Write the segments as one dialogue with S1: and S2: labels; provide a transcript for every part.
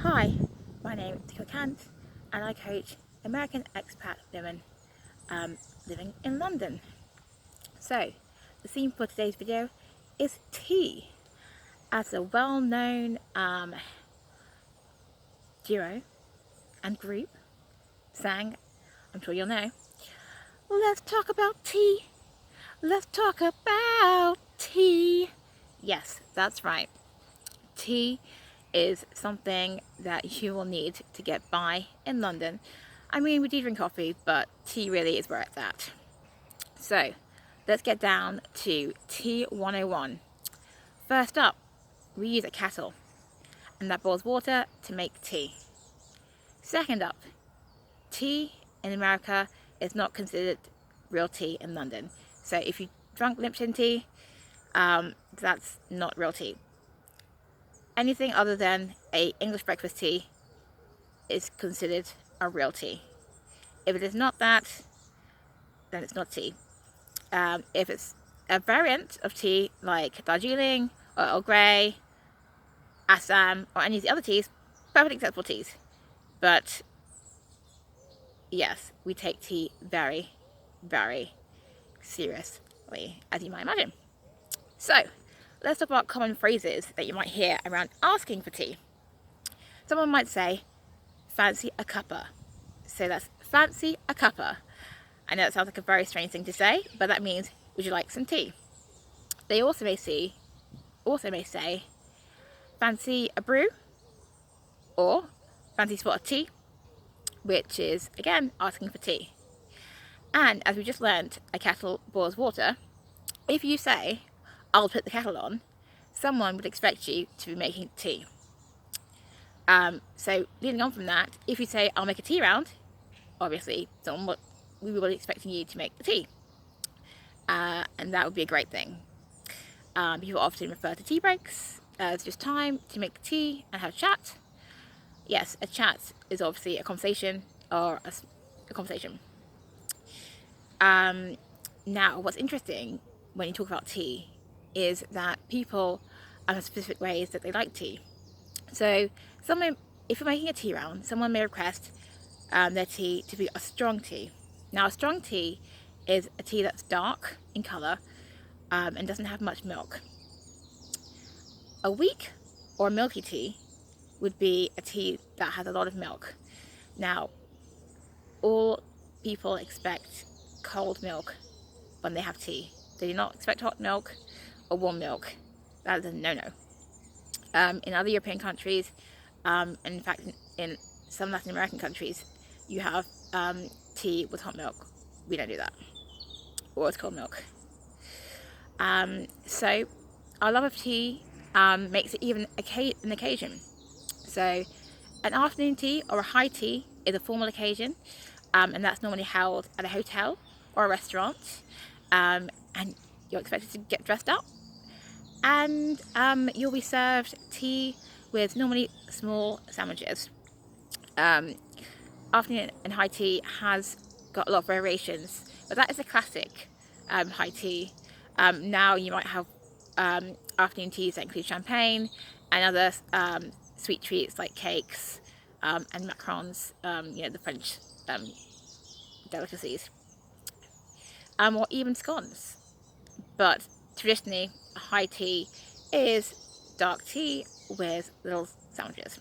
S1: Hi, my name is Cuppa and I coach American expat women living in London. So, the theme for today's video is tea. As a well-known duo and group sang, I'm sure you'll know, let's talk about tea. Let's talk about tea. Yes, that's right. Tea is something that you will need to get by in London. I mean, we do drink coffee, but tea really is where it's at. So, let's get down to tea 101. First up, we use a kettle, and that boils water to make tea. Second up, tea in America is not considered real tea in London. So if you drunk Lipton tea, that's not real tea. Anything other than a English breakfast tea is considered a real tea. If it is not that, then it's not tea. If it's a variant of tea like Darjeeling or Earl Grey, Assam, or any of the other teas, perfectly acceptable teas. But yes, we take tea very, very seriously, as you might imagine. So, let's talk about common phrases that you might hear around asking for tea. Someone might say, fancy a cuppa. So that's fancy a cuppa. I know that sounds like a very strange thing to say, but that means, would you like some tea? They also may say, fancy a brew, or fancy spot of tea, which is, again, asking for tea. And as we just learned, a kettle boils water. If you say, I'll put the kettle on, someone would expect you to be making tea. So leading on from that, if you say, I'll make a tea round, obviously we will be expecting you to make the tea. And that would be a great thing. People often refer to tea breaks as just time to make tea and have a chat. Yes, a chat is obviously a conversation or a conversation. Now, what's interesting when you talk about tea is that people have specific ways that they like tea. So, if you're making a tea round, someone may request their tea to be a strong tea. Now, a strong tea is a tea that's dark in colour and doesn't have much milk. A weak or milky tea would be a tea that has a lot of milk. Now, all people expect cold milk when they have tea. They do not expect hot milk or warm milk. That is a no-no. In other European countries, and in fact in some Latin American countries, you have tea with hot milk. We don't do that. Or with cold milk. So our love of tea makes it even an occasion. So an afternoon tea or a high tea is a formal occasion, and that's normally held at a hotel or a restaurant, and you're expected to get dressed up, and you'll be served tea with normally small sandwiches. Afternoon and high tea has got a lot of variations, but that is a classic high tea. Now you might have afternoon teas that include champagne and other sweet treats like cakes and macarons, the French delicacies, or even scones. But traditionally, a high tea is dark tea with little sandwiches.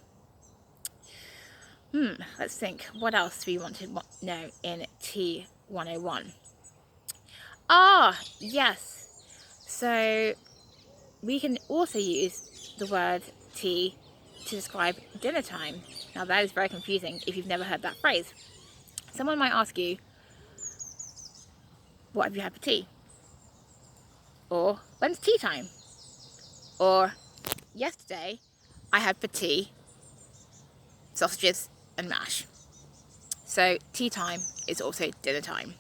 S1: Let's think. What else do we want to know in tea 101? Yes. So we can also use the word tea to describe dinner time. Now that is very confusing if you've never heard that phrase. Someone might ask you, what have you had for tea? Or, when's tea time? Or, yesterday I had for tea sausages and mash. So tea time is also dinner time.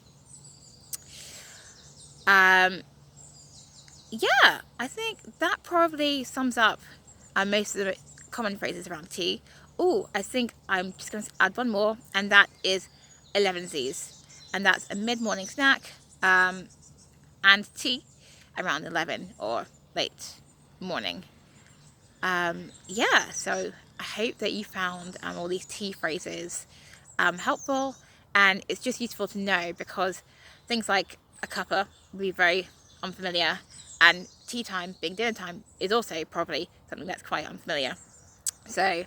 S1: Yeah, I think that probably sums up most of the common phrases around tea. I think I'm just going to add one more, and that is Elevenses. And that's a mid-morning snack and tea around 11 or late morning. Yeah, so I hope that you found all these tea phrases helpful, and it's just useful to know because things like a cuppa will be very unfamiliar, and tea time being dinner time is also probably something that's quite unfamiliar. So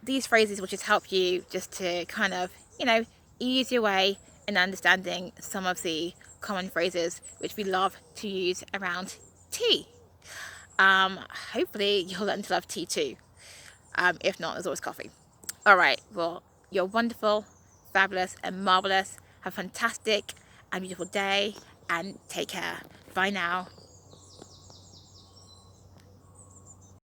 S1: these phrases will just help you just to kind of, ease your way in understanding some of the common phrases which we love to use around tea. Hopefully you'll learn to love tea too. If not, there's always coffee. All right, well, you're wonderful, fabulous, and marvelous. Have a fantastic and beautiful day, and take care. Bye now.